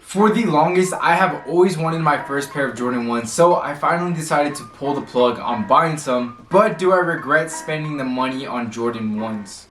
For the longest, I have always wanted my first pair of Jordan 1s, so I finally decided to pull the plug on buying some. But do I regret spending the money on Jordan 1s?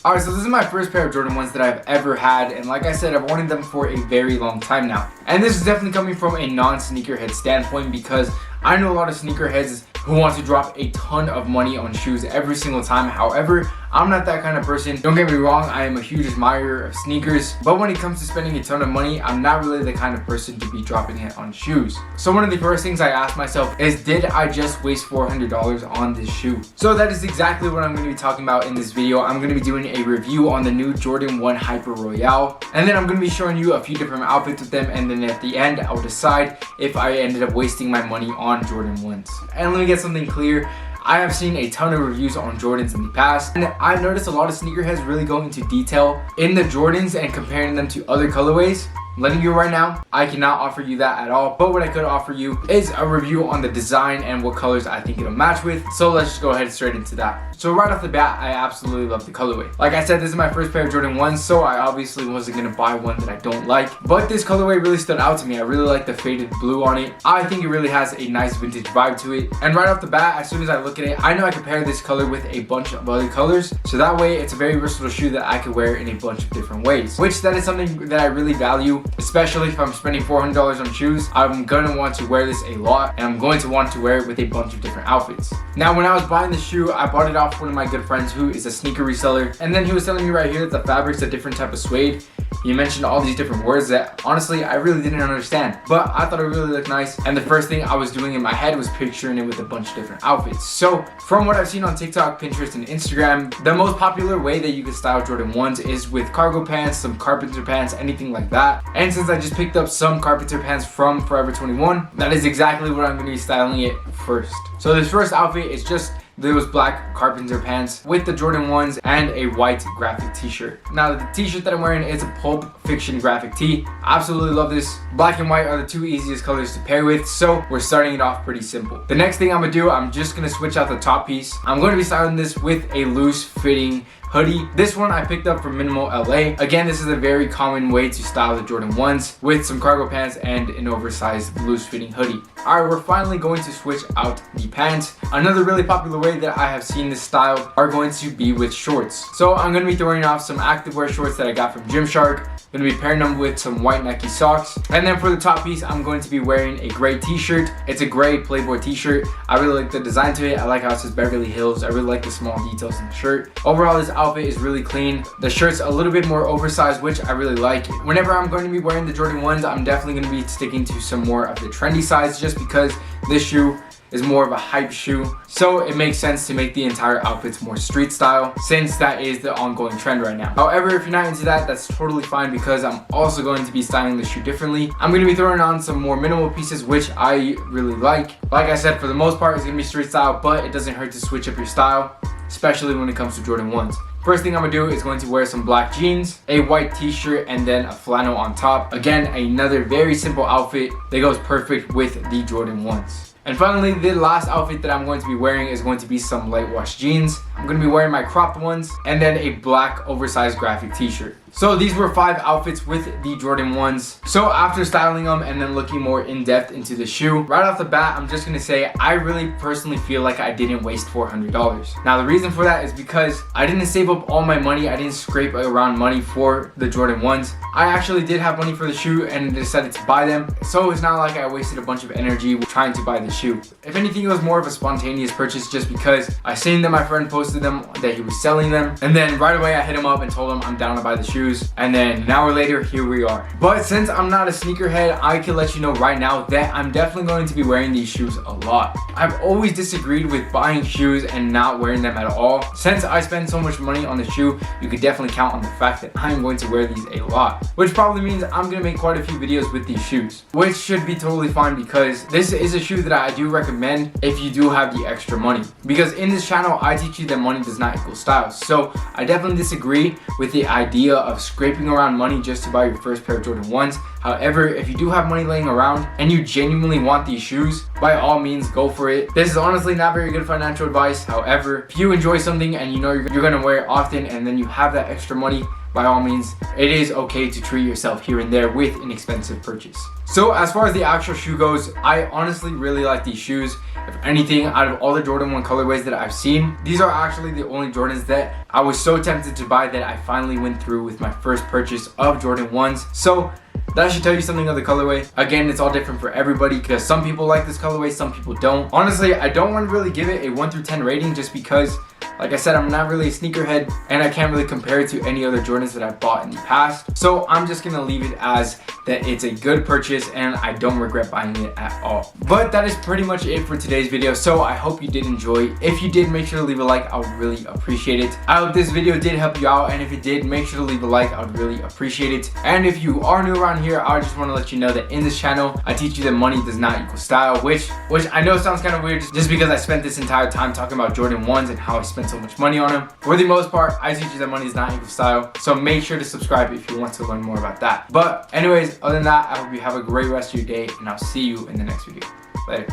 Alright, so this is my first pair of Jordan 1s that I've ever had, and like I said, I've wanted them for a very long time now. And this is definitely coming from a non-sneakerhead standpoint, because I know a lot of sneakerheads who want to drop a ton of money on shoes every single time. However, I'm not that kind of person. Don't get me wrong, I am a huge admirer of sneakers, but when it comes to spending a ton of money, I'm not really the kind of person to be dropping it on shoes. So one of the first things I asked myself is, did I just waste $400 on this shoe? So that is exactly what I'm going to be talking about in this video. I'm going to be doing a review on the new Jordan 1 Hyper Royale, and then I'm going to be showing you a few different outfits with them, and then at the end, I'll decide if I ended up wasting my money on Jordan 1s. And let me get something clear. I have seen a ton of reviews on Jordans in the past, and I've noticed a lot of sneakerheads really go into detail in the Jordans and comparing them to other colorways. I'm letting you right now, I cannot offer you that at all, but what I could offer you is a review on the design and what colors I think it'll match with. So let's just go ahead straight into that. So right off the bat, I absolutely love the colorway. Like I said, this is my first pair of Jordan 1s, so I obviously wasn't gonna buy one that I don't like, but this colorway really stood out to me. I really like the faded blue on it. I think it really has a nice vintage vibe to it, and right off the bat, as soon as I look at it, I know I can pair this color with a bunch of other colors, so that way it's a very versatile shoe that I could wear in a bunch of different ways, which that is something that I really value. Especially if I'm spending $400 on shoes, I'm gonna want to wear this a lot, and I'm going to want to wear it with a bunch of different outfits. Now, when I was buying the shoe, I bought it off one of my good friends who is a sneaker reseller, and then he was telling me right here that the fabric's a different type of suede. He mentioned all these different words that honestly I really didn't understand, but I thought it really looked nice, and the first thing I was doing in my head was picturing it with a bunch of different outfits. So from what I've seen on TikTok, Pinterest, and Instagram, the most popular way that you can style Jordan 1s is with cargo pants, some carpenter pants, anything like that. And since I just picked up some carpenter pants from Forever 21, that is exactly what I'm going to be styling it first. So this first outfit is just those black carpenter pants with the Jordan 1s and a white graphic t-shirt. Now the t-shirt that I'm wearing is a Pulp Fiction graphic tee. Absolutely love this. Black and white are the two easiest colors to pair with, so we're starting it off pretty simple. The next thing I'm gonna do, I'm just gonna switch out the top piece. I'm going to be styling this with a loose fitting hoodie. This one I picked up from Minimal LA. Again, this is a very common way to style the Jordan 1s with some cargo pants and an oversized loose fitting hoodie. Alright, we're finally going to switch out the pants. Another really popular way that I have seen this style are going to be with shorts. So I'm going to be throwing off some activewear shorts that I got from Gymshark. I'm going to be pairing them with some white Nike socks. And then for the top piece, I'm going to be wearing a gray t-shirt. It's a gray Playboy t-shirt. I really like the design to it. I like how it says Beverly Hills. I really like the small details in the shirt. Overall, this outfit is really clean. The shirt's a little bit more oversized, which I really like. Whenever I'm going to be wearing the Jordan 1s, I'm definitely going to be sticking to some more of the trendy size, just because this shoe is more of a hype shoe, so it makes sense to make the entire outfits more street style, since that is the ongoing trend right now. However, if you're not into that, that's totally fine, because I'm also going to be styling the shoe differently. I'm going to be throwing on some more minimal pieces, which I really like. Like I said, for the most part, it's going to be street style, but it doesn't hurt to switch up your style, especially when it comes to Jordan 1s. First thing I'm gonna do is going to wear some black jeans, a white t-shirt, and then a flannel on top. Again, another very simple outfit that goes perfect with the Jordan 1s. And finally, the last outfit that I'm going to be wearing is going to be some light wash jeans. I'm going to be wearing my cropped ones, and then a black oversized graphic t-shirt. So these were 5 outfits with the Jordan 1s. So after styling them and then looking more in depth into the shoe, right off the bat, I'm just gonna say I really personally feel like I didn't waste $400. Now the reason for that is because I didn't save up all my money. I didn't scrape around money for the Jordan 1s. I actually did have money for the shoe and decided to buy them. So it's not like I wasted a bunch of energy trying to buy the shoe. If anything, it was more of a spontaneous purchase, just because I seen that my friend posted them, that he was selling them, and then right away I hit him up and told him I'm down to buy the shoes. And then an hour later, here we are. But since I'm not a sneakerhead, I can let you know right now that I'm definitely going to be wearing these shoes a lot. I've always disagreed with buying shoes and not wearing them at all. Since I spend so much money on the shoe, you could definitely count on the fact that I'm going to wear these a lot, which probably means I'm going to make quite a few videos with these shoes, which should be totally fine, because this is a shoe that I do recommend if you do have the extra money. Because in this channel, I teach you that money does not equal style. So I definitely disagree with the idea of scraping around money just to buy your first pair of Jordan 1s. However, if you do have money laying around and you genuinely want these shoes, by all means go for it. This is honestly not very good financial advice. However, if you enjoy something and you know you're gonna wear it often and then you have that extra money, by all means, it is okay to treat yourself here and there with an expensive purchase. So as far as the actual shoe goes, I honestly really like these shoes. If anything, out of all the Jordan 1 colorways that I've seen, these are actually the only Jordans that I was so tempted to buy that I finally went through with my first purchase of Jordan 1s. So that should tell you something of the colorway. Again, it's all different for everybody because some people like this colorway, some people don't. Honestly, I don't want to really give it a 1 through 10 rating just because, like I said, I'm not really a sneakerhead and I can't really compare it to any other Jordans that I've bought in the past. So I'm just gonna leave it as that it's a good purchase and I don't regret buying it at all. But that is pretty much it for today's video. So I hope you did enjoy. If you did, make sure to leave a like. I would really appreciate it. I hope this video did help you out, and if it did, make sure to leave a like. I would really appreciate it. And if you are new around here, I just want to let you know that in this channel, I teach you that money does not equal style, which I know sounds kind of weird just because I spent this entire time talking about Jordan 1s and how I spent so much money on them. For the most part, I teach you that money does not equal style. So make sure to subscribe if you want to learn more about that. But anyways, other than that, I hope you have a great rest of your day and I'll see you in the next video. Later.